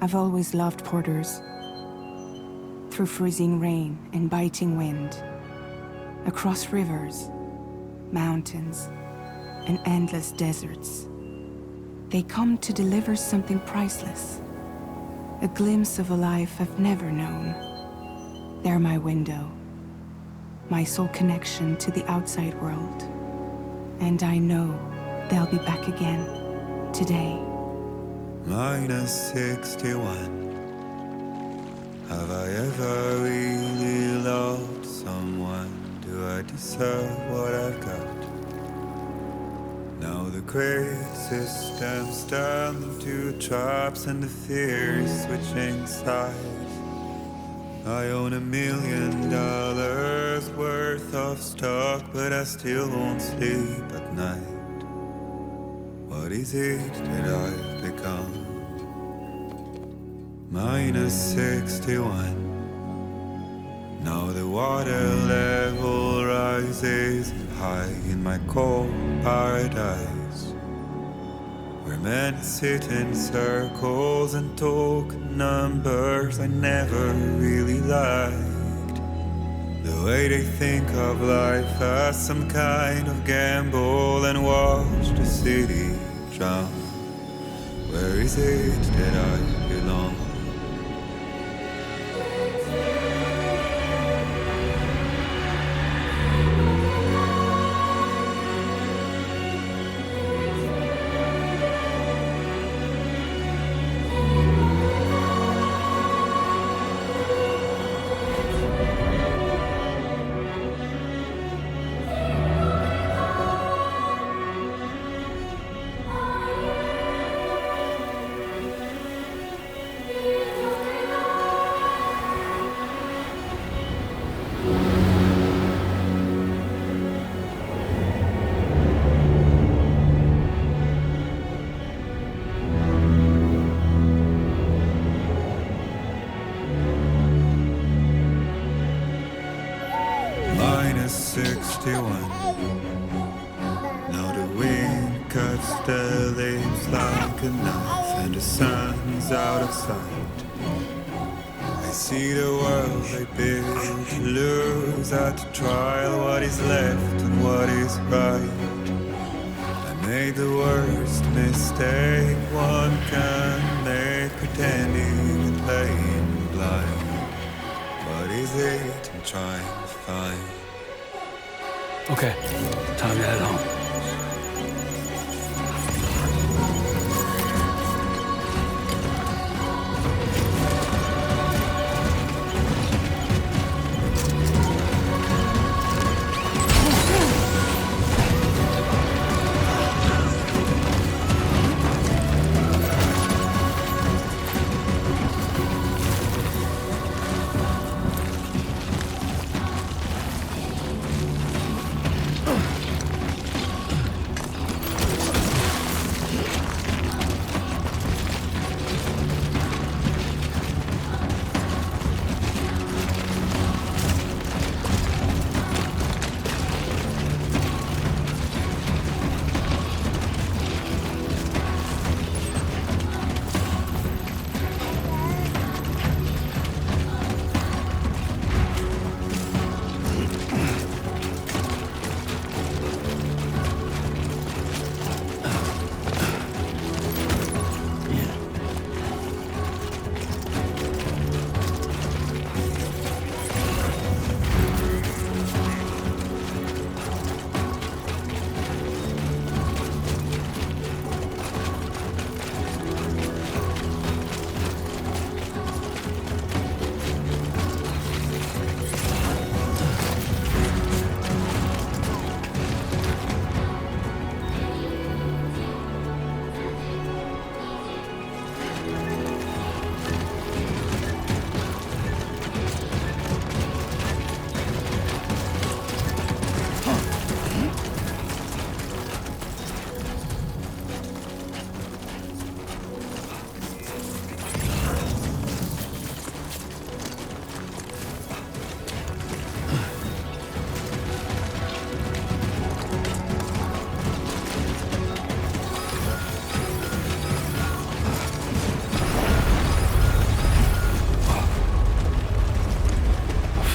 I've always loved porters. Through freezing rain and biting wind, across rivers, mountains, and endless deserts, they come to deliver something priceless, a glimpse of a life I've never known. They're my window, my sole connection to the outside world. And I know they'll be back again, today. -61. Have I ever really loved someone? Do I deserve what I've got? Now the great systems turn into traps and the fear is switching sides. I own $1 million worth of stock, but I still won't sleep at night. What is it that I've become? -61. Now the water level rises high in my cold paradise, where men sit in circles and talk numbers I never really liked. The way they think of life as some kind of gamble and watch the city drown. Where is it that I belong? -61. Now the wind cuts the leaves like a knife and the sun's out of sight. I see the world they build to lose at the trial, what is left and what is right. I made the worst mistake one can make, pretending and playing blind. What is it I'm trying to find? Okay, time to head home.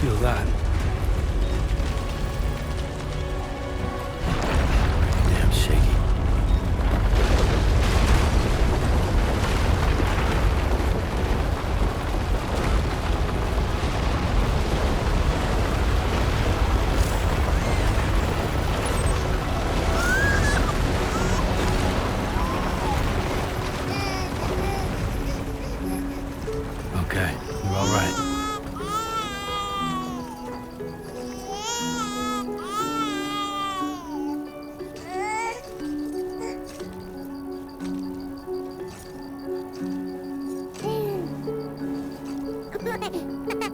feel that. Damn shaky. Okay, you're all right.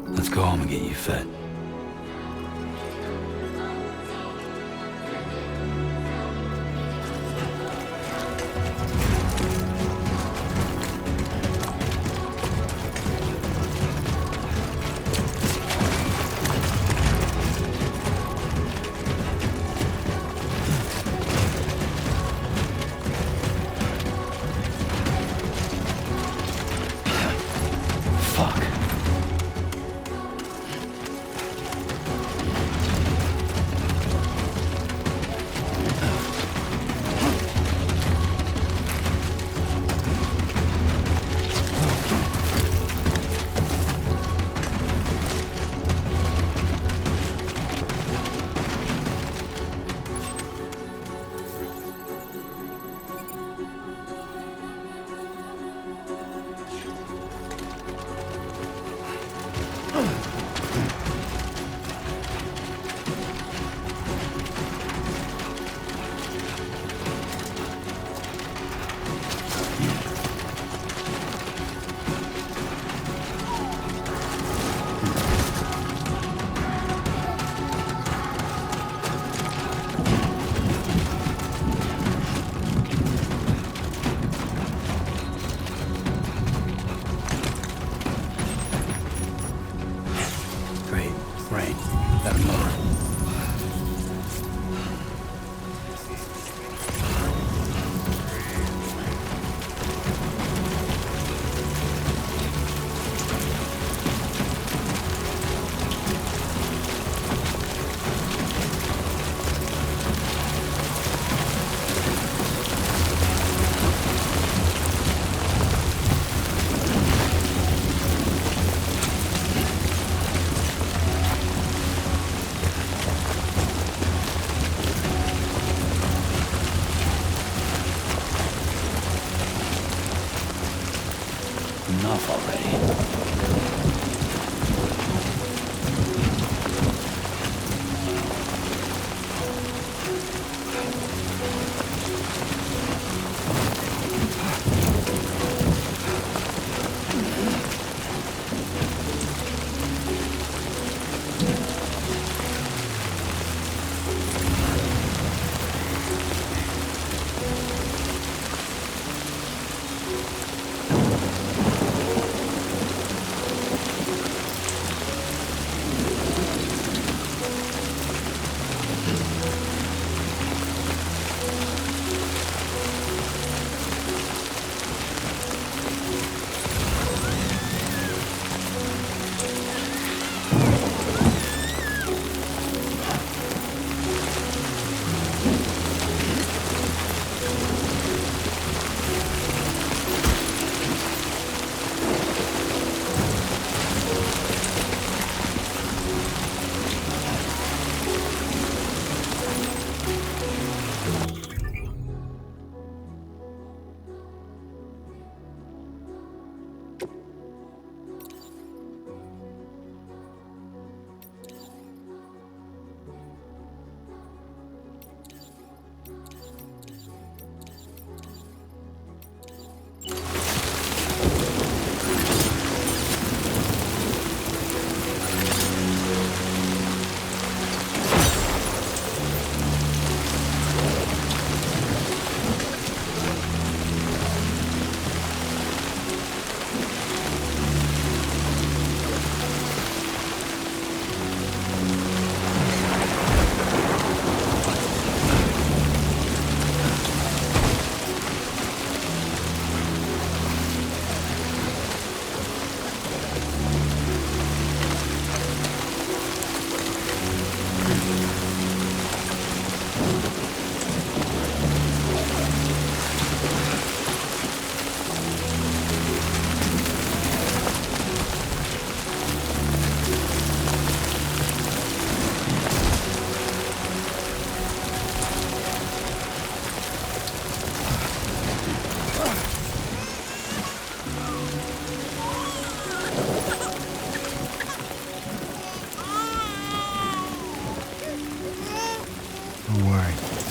Let's go home and get you fed. Fuck. Great. Rain. That motor.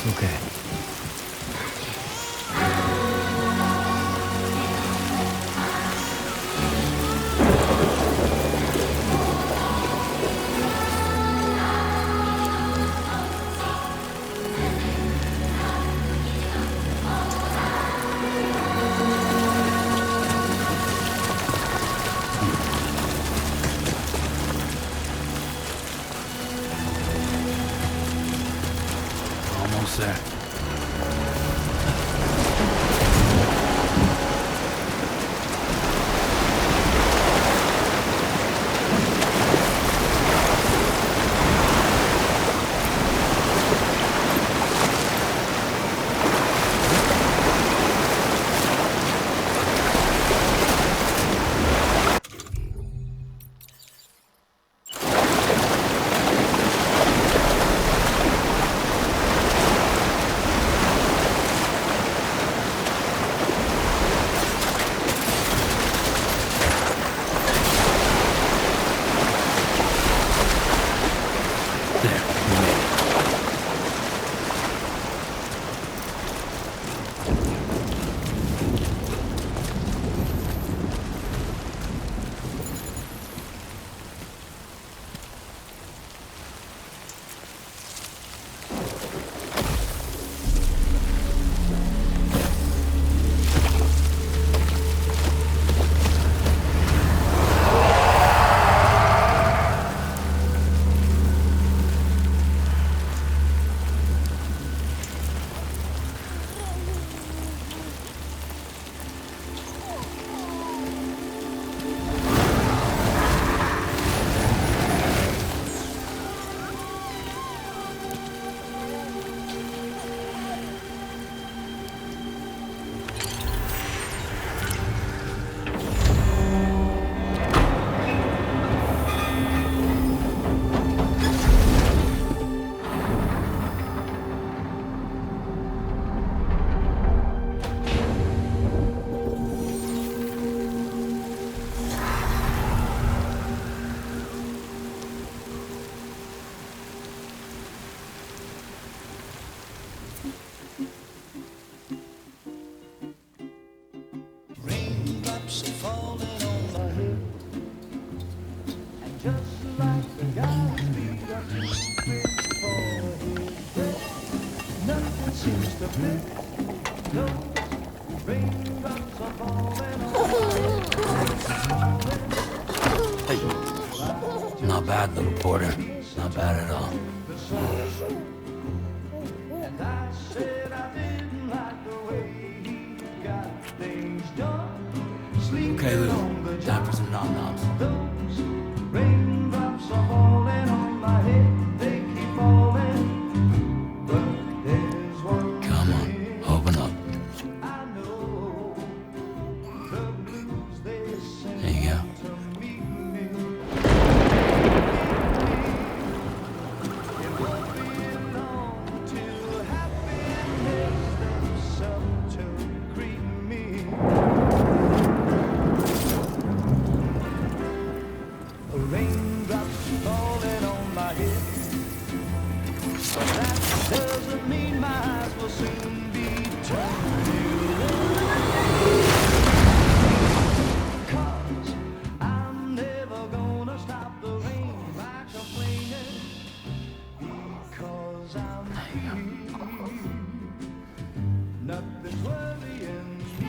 Okay. Almost there. Not bad, little porter. Not bad at all. Okay, Lou. Time for some nom-noms. Raindrops are falling on my head, they keep falling. But there's one Come on, open up. I know, the blues they sing There you go. to meet me. It won't be long till happiness themselves to greet me. Raindrops falling on my head, but that doesn't mean my eyes will soon be turned to cause I'm never gonna stop the rain by complaining, because I'm free. Nothing's worrying me.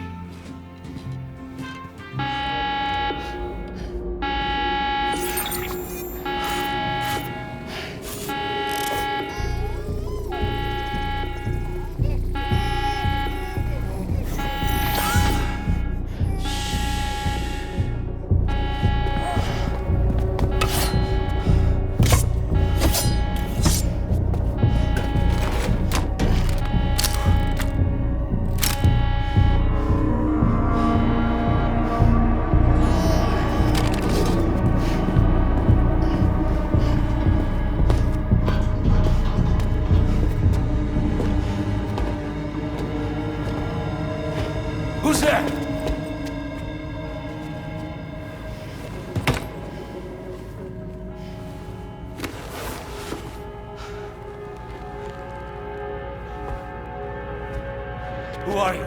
are you?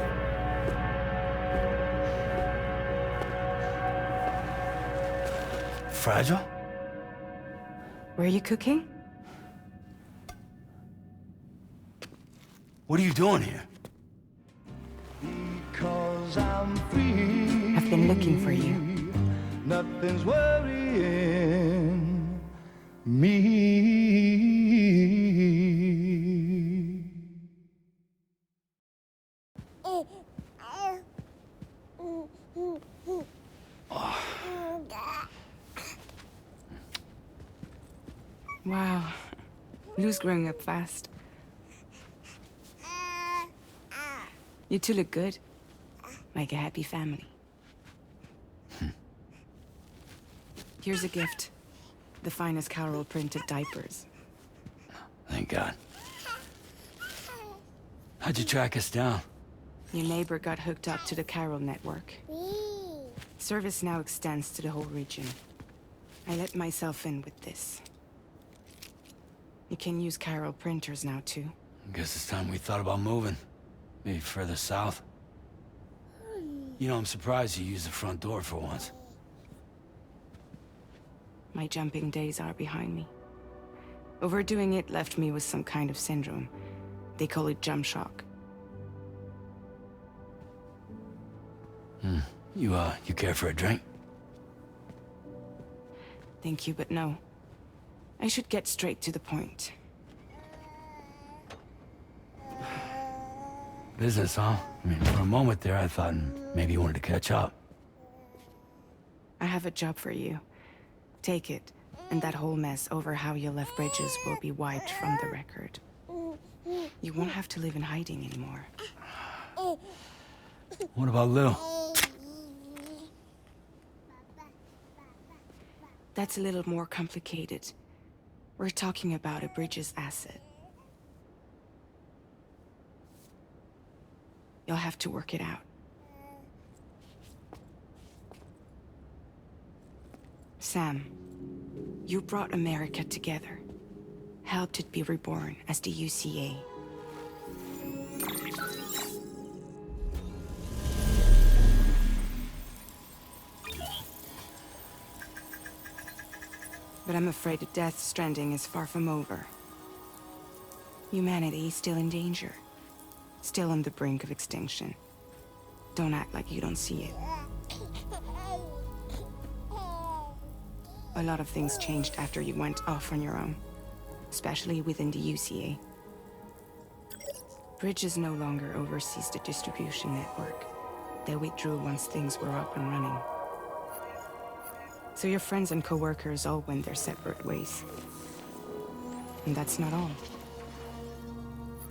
Fragile? Were you cooking? What are you doing here? Because I'm free. I've been looking for you. Nothing's worrying me. Wow. Lou's growing up fast. You two look good. Like a happy family. Here's a gift. The finest Carol printed diapers. Thank God. How'd you track us down? Your neighbor got hooked up to the Carol network. Service now extends to the whole region. I let myself in with this. You can use Carol printers now, too. Guess it's time we thought about moving. Maybe further south. You know, I'm surprised you used the front door for once. My jumping days are behind me. Overdoing it left me with some kind of syndrome. They call it jump shock. You care for a drink? Thank you, but no. I should get straight to the point. Business, huh? I mean, for a moment there, I thought maybe you wanted to catch up. I have a job for you. Take it, and that whole mess over how you left Bridges will be wiped from the record. You won't have to live in hiding anymore. What about Lil? That's a little more complicated. We're talking about a Bridges asset. You'll have to work it out. Sam, you brought America together. Helped it be reborn as the UCA. But I'm afraid that Death Stranding is far from over. Humanity is still in danger. Still on the brink of extinction. Don't act like you don't see it. A lot of things changed after you went off on your own. Especially within the UCA. Bridges no longer oversees the distribution network. They withdrew once things were up and running. So your friends and co-workers all went their separate ways. And that's not all.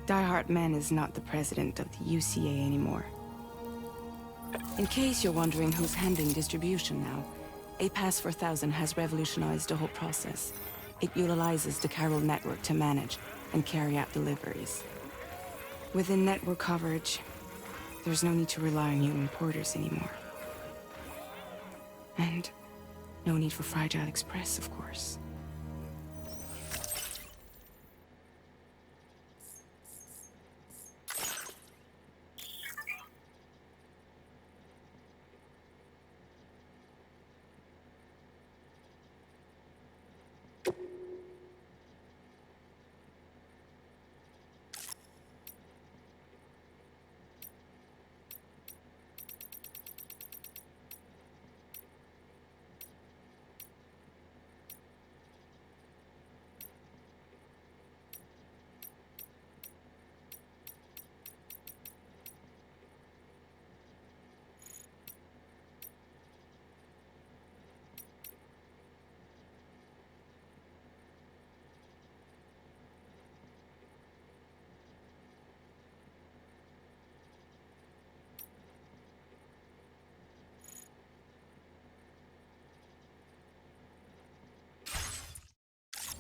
Die Hard Man is not the president of the UCA anymore. In case you're wondering who's handling distribution now, A Pass 4000 has revolutionized the whole process. It utilizes the Carol network to manage and carry out deliveries. Within network coverage, there's no need to rely on human porters anymore. And no need for Fragile Express, of course.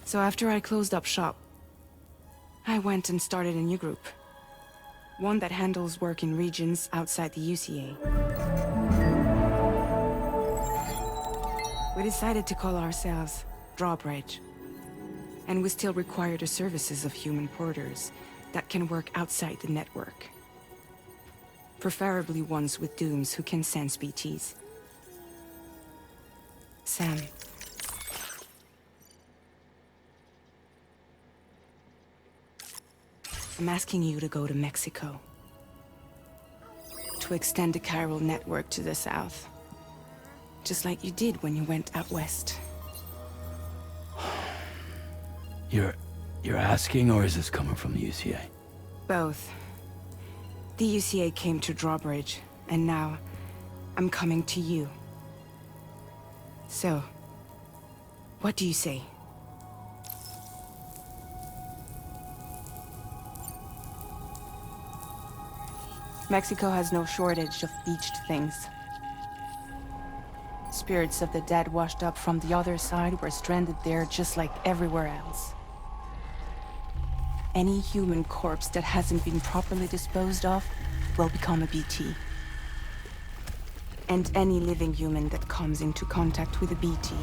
So after I closed up shop, I went and started a new group. One that handles work in regions outside the UCA. We decided to call ourselves Drawbridge. And we still require the services of human porters that can work outside the network. Preferably ones with dooms who can sense BTs. Sam. I'm asking you to go to Mexico. To extend the chiral network to the south. Just like you did when you went out west. You're asking, or is this coming from the UCA? Both. The UCA came to Drawbridge, and now I'm coming to you. So, what do you say? Mexico has no shortage of beached things. Spirits of the dead washed up from the other side were stranded there just like everywhere else. Any human corpse that hasn't been properly disposed of will become a BT. And any living human that comes into contact with a BT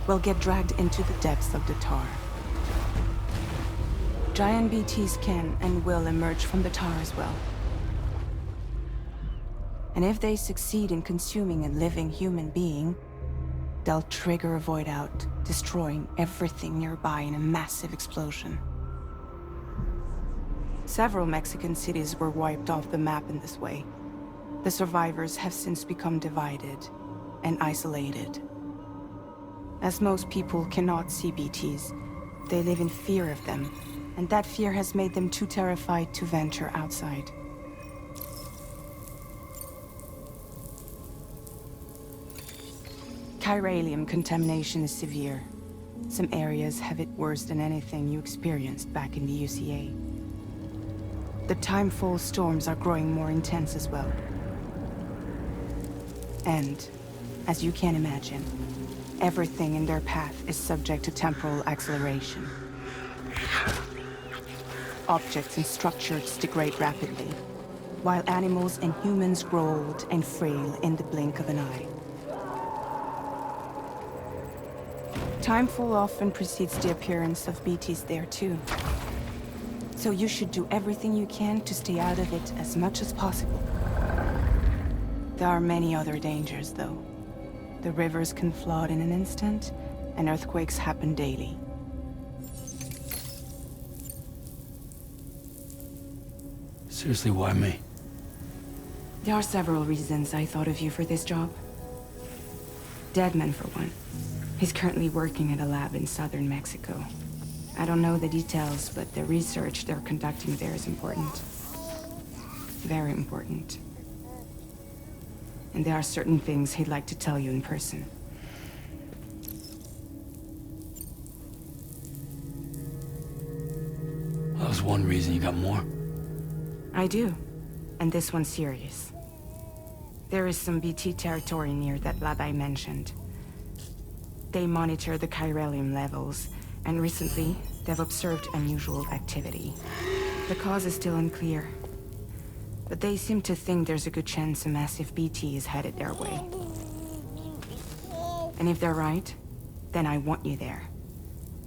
will get dragged into the depths of the tar. Giant BTs can and will emerge from the tar as well. And if they succeed in consuming a living human being, they'll trigger a void out, destroying everything nearby in a massive explosion. Several Mexican cities were wiped off the map in this way. The survivors have since become divided and isolated. As most people cannot see BTs, they live in fear of them, and that fear has made them too terrified to venture outside. Chiralium contamination is severe. Some areas have it worse than anything you experienced back in the UCA. The timefall storms are growing more intense as well. And, as you can imagine, everything in their path is subject to temporal acceleration. Objects and structures degrade rapidly, while animals and humans grow old and frail in the blink of an eye. Timefall often precedes the appearance of BTs there too. So you should do everything you can to stay out of it as much as possible. There are many other dangers, though. The rivers can flood in an instant, and earthquakes happen daily. Seriously, why me? There are several reasons I thought of you for this job. Deadman, for one. He's currently working at a lab in southern Mexico. I don't know the details, but the research they're conducting there is important. Very important. And there are certain things he'd like to tell you in person. That was one reason. You got more? I do. And this one's serious. There is some BT territory near that lab I mentioned. They monitor the chiralium levels, and recently, they've observed unusual activity. The cause is still unclear, but they seem to think there's a good chance a massive BT is headed their way. And if they're right, then I want you there,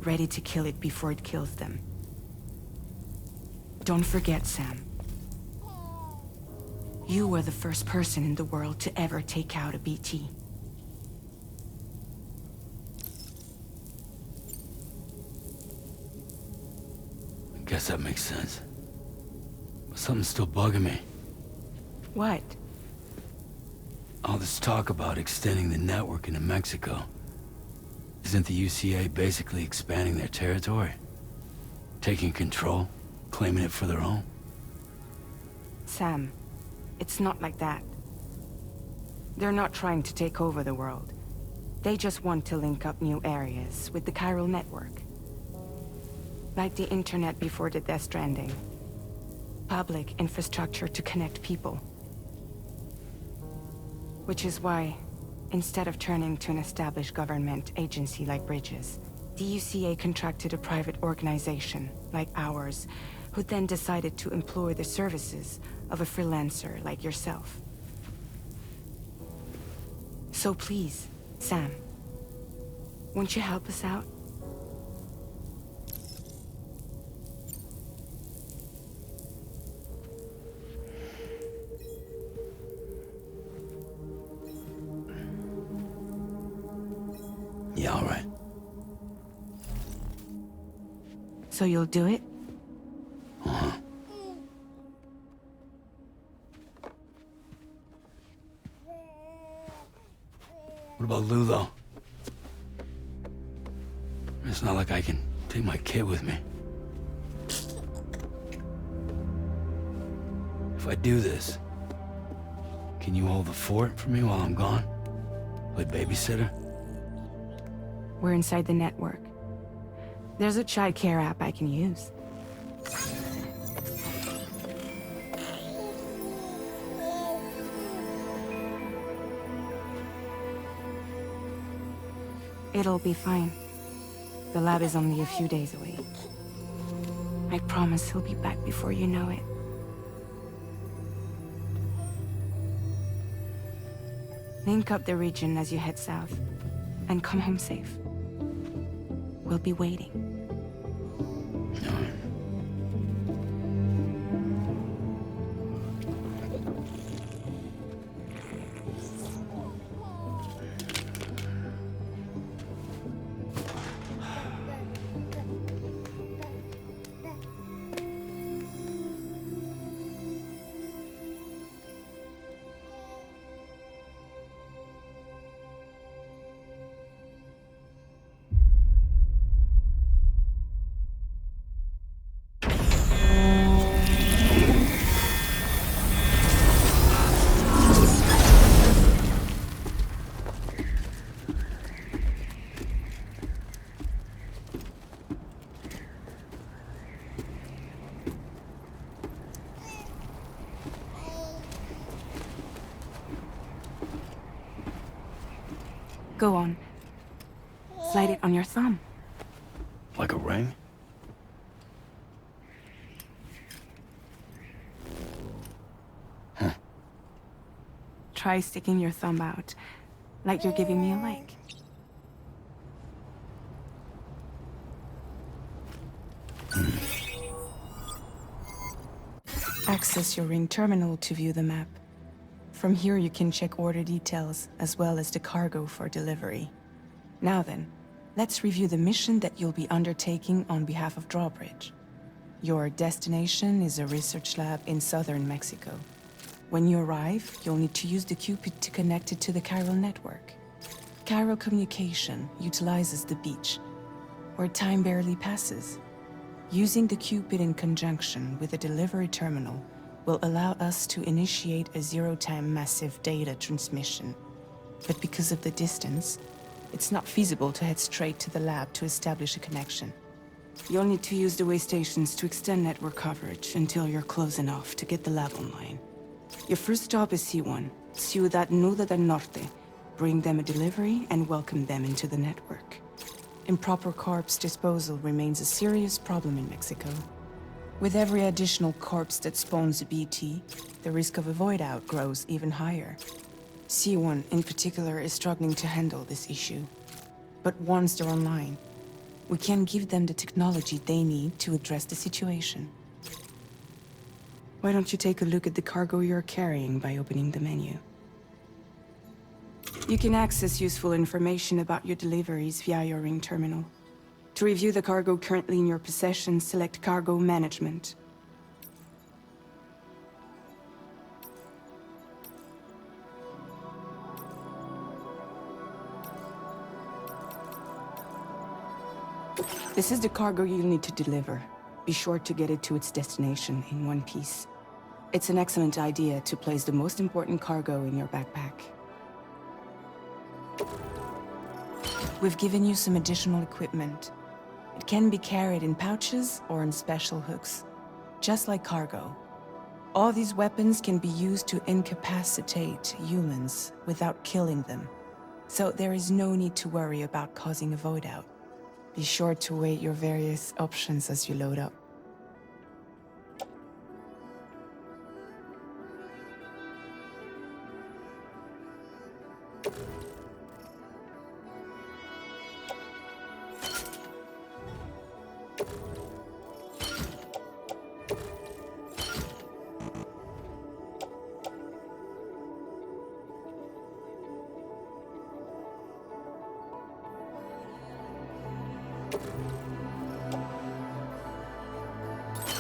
ready to kill it before it kills them. Don't forget, Sam. You were the first person in the world to ever take out a BT. Guess that makes sense. But something's still bugging me. What? All this talk about extending the network into Mexico. Isn't the UCA basically expanding their territory? Taking control? Claiming it for their own? Sam, it's not like that. They're not trying to take over the world. They just want to link up new areas with the chiral network. Like the internet before the Death Stranding. Public infrastructure to connect people. Which is why, instead of turning to an established government agency like Bridges, the UCA contracted a private organization, like ours, who then decided to employ the services of a freelancer like yourself. So please, Sam, won't you help us out? all right. So you'll do it? Uh-huh. What about Lou, though? It's not like I can take my kid with me. If I do this, can you hold the fort for me while I'm gone? Play babysitter? We're inside the network. There's a child care app I can use. It'll be fine. The lab is only a few days away. I promise he'll be back before you know it. Link up the region as you head south, and come home safe. We'll be waiting. All right. Go on. Slide it on your thumb. Like a ring? Huh. Try sticking your thumb out, like you're giving me a like. Access your ring terminal to view the map. From here you can check order details, as well as the cargo for delivery. Now then, let's review the mission that you'll be undertaking on behalf of Drawbridge. Your destination is a research lab in southern Mexico. When you arrive, you'll need to use the Cupid to connect it to the chiral network. Chiral communication utilizes the beach, where time barely passes. Using the Cupid in conjunction with a delivery terminal will allow us to initiate a zero-time massive data transmission. But because of the distance, it's not feasible to head straight to the lab to establish a connection. You'll need to use the way stations to extend network coverage until you're close enough to get the lab online. Your first stop is C1, Ciudad Nuda del Norte. Bring them a delivery and welcome them into the network. Improper corpse disposal remains a serious problem in Mexico. With every additional corpse that spawns a BT, the risk of a void out grows even higher. C1 in particular is struggling to handle this issue. But once they're online, we can give them the technology they need to address the situation. Why don't you take a look at the cargo you're carrying by opening the menu? You can access useful information about your deliveries via your ring terminal. To review the cargo currently in your possession, select Cargo Management. This is the cargo you'll need to deliver. Be sure to get it to its destination in one piece. It's an excellent idea to place the most important cargo in your backpack. We've given you some additional equipment. It can be carried in pouches or in special hooks, just like cargo. All these weapons can be used to incapacitate humans without killing them. So there is no need to worry about causing a void out. Be sure to weigh your various options as you load up.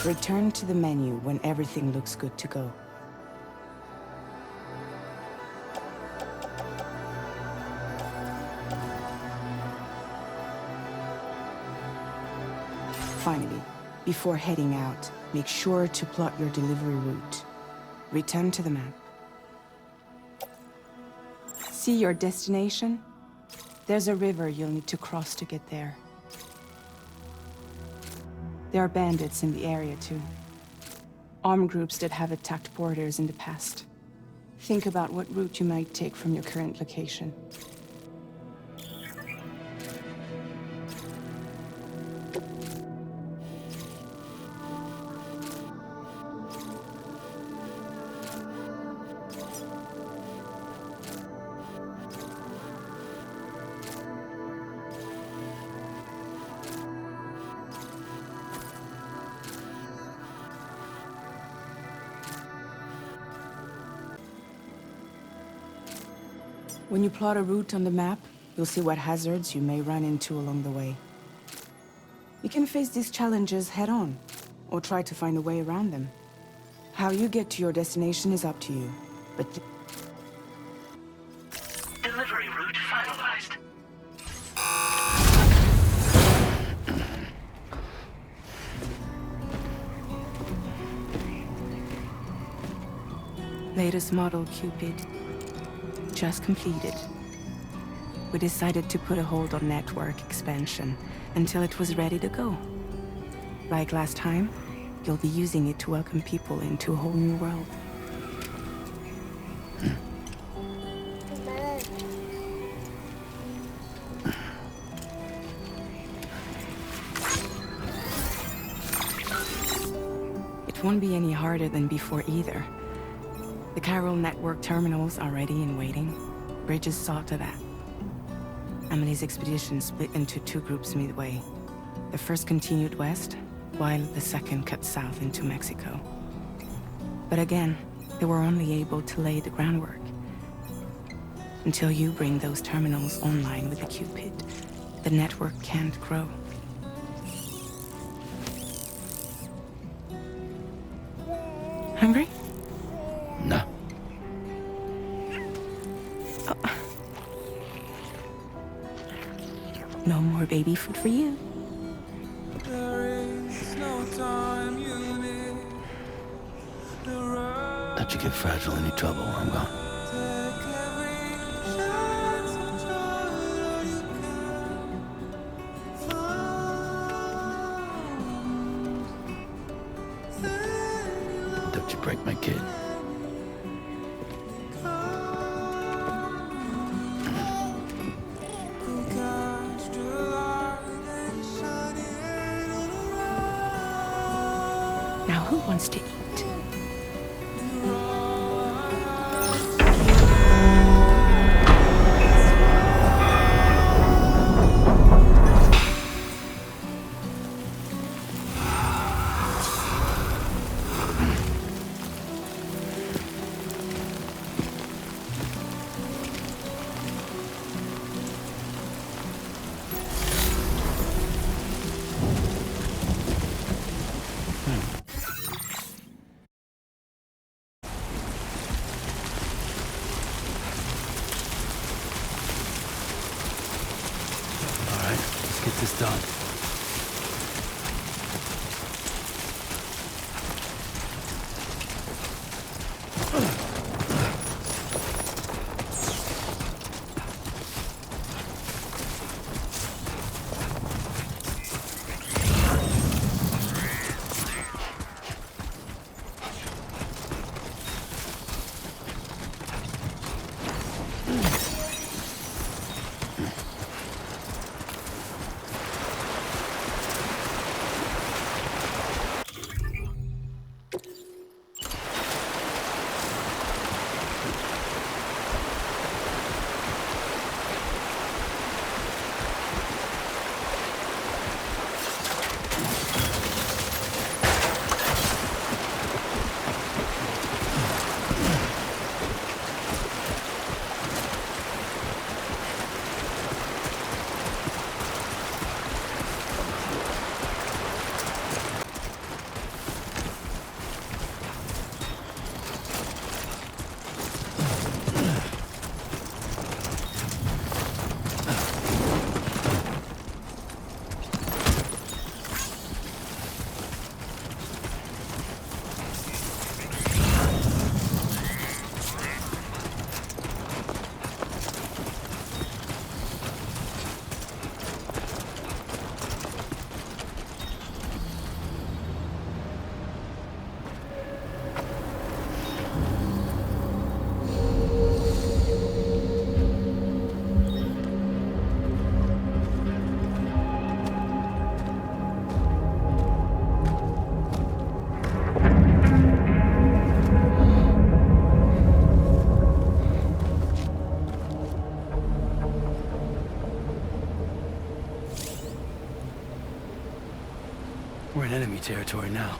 Return to the menu when everything looks good to go. Finally, before heading out, make sure to plot your delivery route. Return to the map. See your destination? There's a river you'll need to cross to get there. There are bandits in the area too. Armed groups that have attacked borders in the past. Think about what route you might take from your current location. When you plot a route on the map, you'll see what hazards you may run into along the way. You can face these challenges head-on, or try to find a way around them. How you get to your destination is up to you, but... Delivery route finalized. Latest model Cupid. Just completed. We decided to put a hold on network expansion until it was ready to go. Like last time, you'll be using it to welcome people into a whole new world. It won't be any harder than before either. The Chiral network terminals are ready and waiting. Bridges saw to that. Amelie's expedition split into two groups midway. The first continued west, while the second cut south into Mexico. But again, they were only able to lay the groundwork. Until you bring those terminals online with the Cupid, the network can't grow. Hungry? No. No more baby food for you. Don't you get fragile any trouble while I'm gone. Don't you break my kid. Now who wants to eat? Get this done. We're in enemy territory now.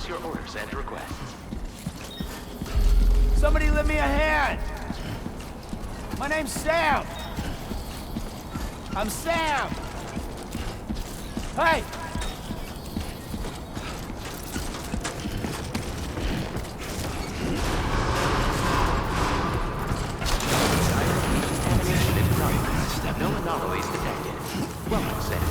discuss your orders and requests. Somebody lend me a hand! My name's Sam! I'm Sam! Hey! Animation in progress. No anomalies detected. Welcome, Sam.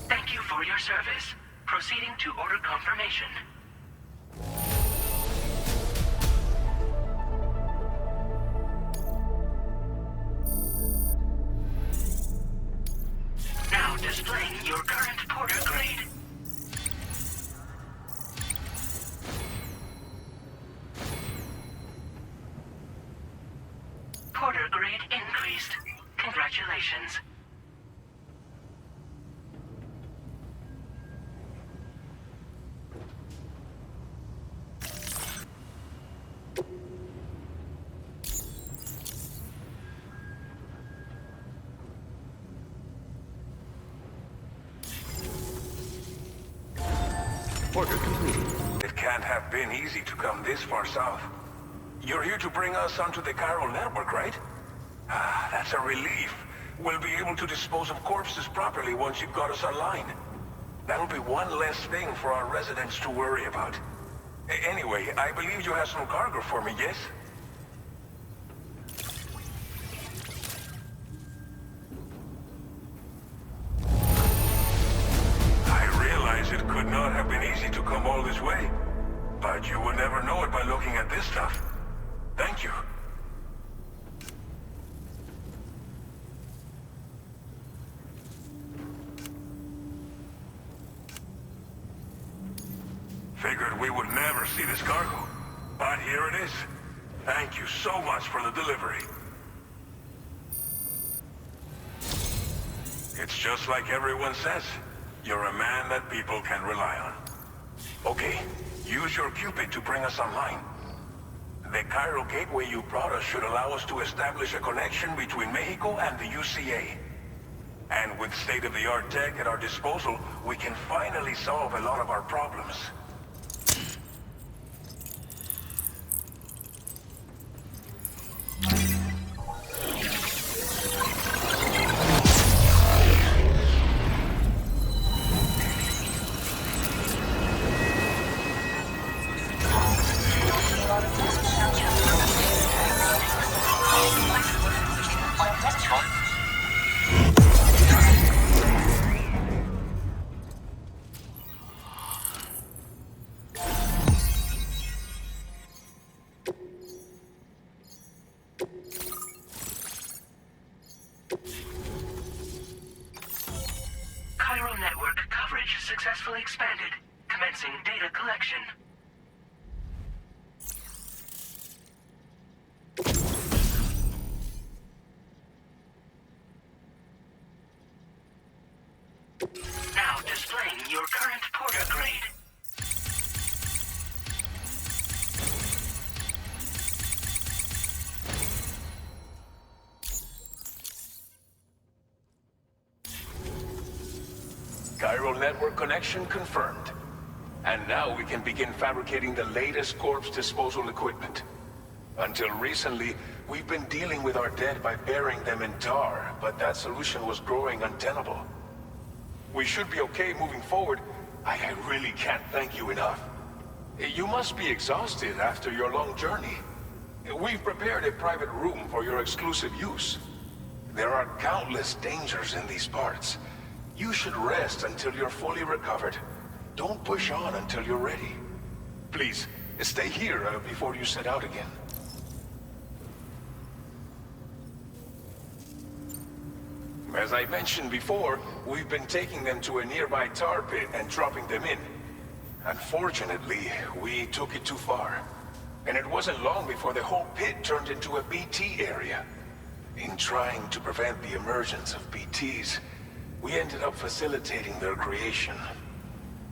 Thank you for your service. Proceeding to order confirmation. Now displaying your current porter grade. Porter grade increased. Congratulations. Order completed. It can't have been easy to come this far south. You're here to bring us onto the chiral network, right? Ah, that's a relief. We'll be able to dispose of corpses properly once you've got us online. That'll be one less thing for our residents to worry about. Anyway, I believe you have some cargo for me, yes? I realize it could not have been easy to come all this way. But you will never know it by looking at this stuff. Thank you. Figured we would never see this cargo. But here it is. Thank you so much for the delivery. It's just like everyone says. You're a man that people can rely on. Okay, use your Cupid to bring us online. The chiral gateway you brought us should allow us to establish a connection between Mexico and the UCA. And with state-of-the-art tech at our disposal, we can finally solve a lot of our problems. Chiral network coverage successfully expanded. Commencing data collection. Now displaying your current porter grade. Chiral network connection confirmed. And now we can begin fabricating the latest corpse disposal equipment. Until recently, we've been dealing with our dead by burying them in tar, but that solution was growing untenable. We should be okay moving forward. I really can't thank you enough. You must be exhausted after your long journey. We've prepared a private room for your exclusive use. There are countless dangers in these parts. You should rest until you're fully recovered. Don't push on until you're ready. Please, stay here before you set out again. As I mentioned before, we've been taking them to a nearby tar pit and dropping them in. Unfortunately, we took it too far. And it wasn't long before the whole pit turned into a BT area. In trying to prevent the emergence of BTs, we ended up facilitating their creation.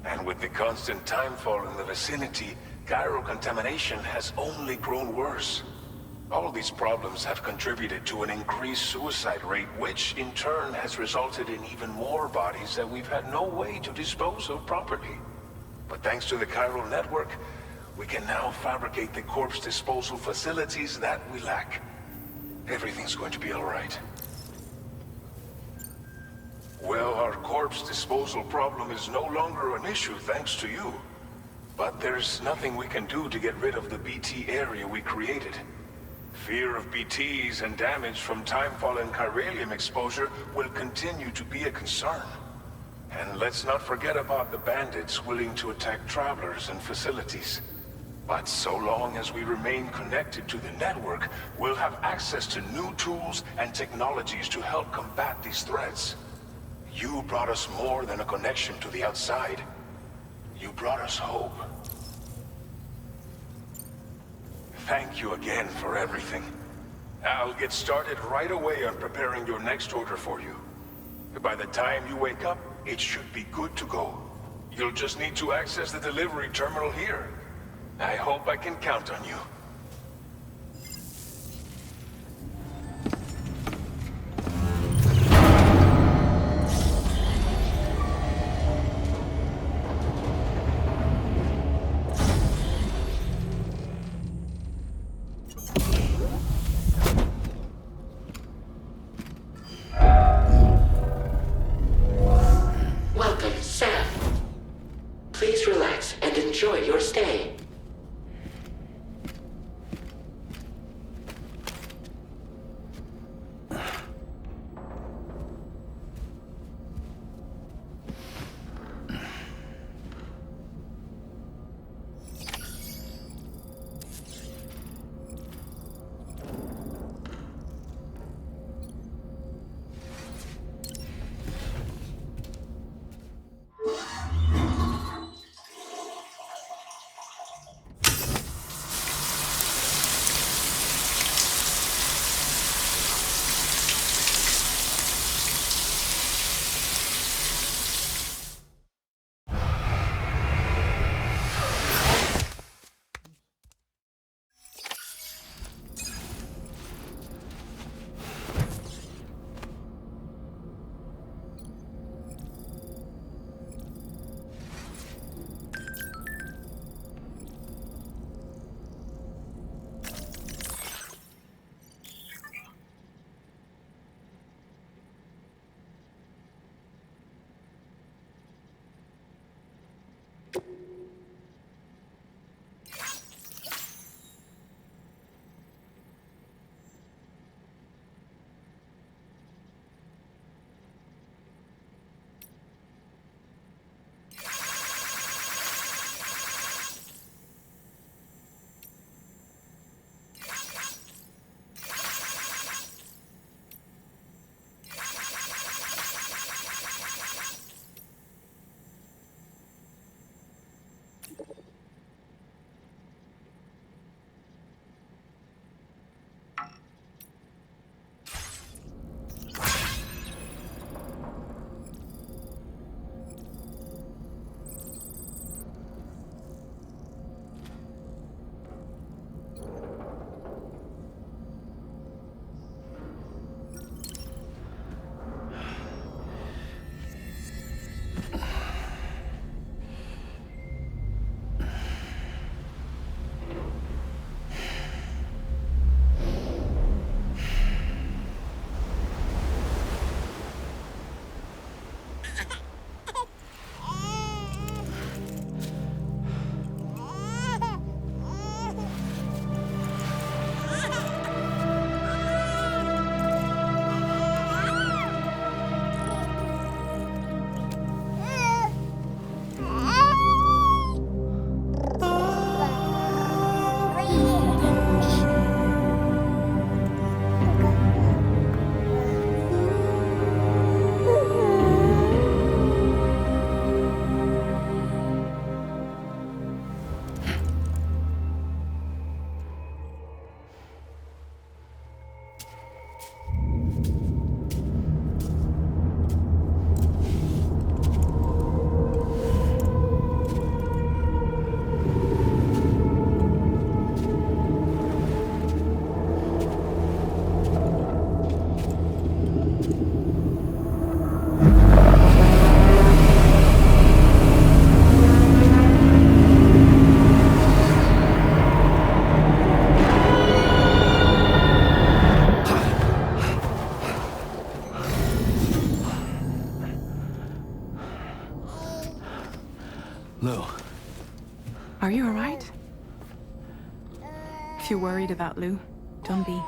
And with the constant timefall in the vicinity, gyro contamination has only grown worse. All these problems have contributed to an increased suicide rate, which in turn has resulted in even more bodies that we've had no way to dispose of properly. But thanks to the chiral network, we can now fabricate the corpse disposal facilities that we lack. Everything's going to be all right. Well, our corpse disposal problem is no longer an issue thanks to you. But there's nothing we can do to get rid of the BT area we created. Fear of BTs and damage from timefall and chiralium exposure will continue to be a concern. And let's not forget about the bandits willing to attack travelers and facilities. But so long as we remain connected to the network, we'll have access to new tools and technologies to help combat these threats. You brought us more than a connection to the outside. You brought us hope. Thank you again for everything. I'll get started right away on preparing your next order for you. By the time you wake up, it should be good to go. You'll just need to access the delivery terminal here. I hope I can count on you. Welcome, Sam. Please relax and enjoy your stay. If you're worried about Lou, don't be.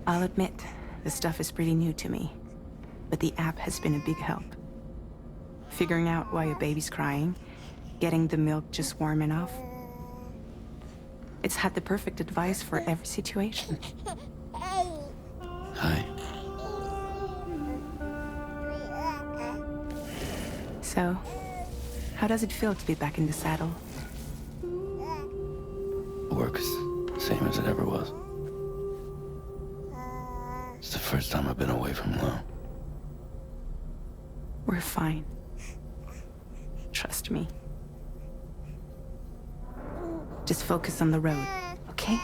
I'll admit, the stuff is pretty new to me, but the app has been a big help. Figuring out why a baby's crying, getting the milk just warm enough. It's had the perfect advice for every situation. Hi. So, how does it feel to be back in the saddle? Work is the same as it ever was. It's the first time I've been away from Lou. We're fine. Trust me. Just focus on the road, okay?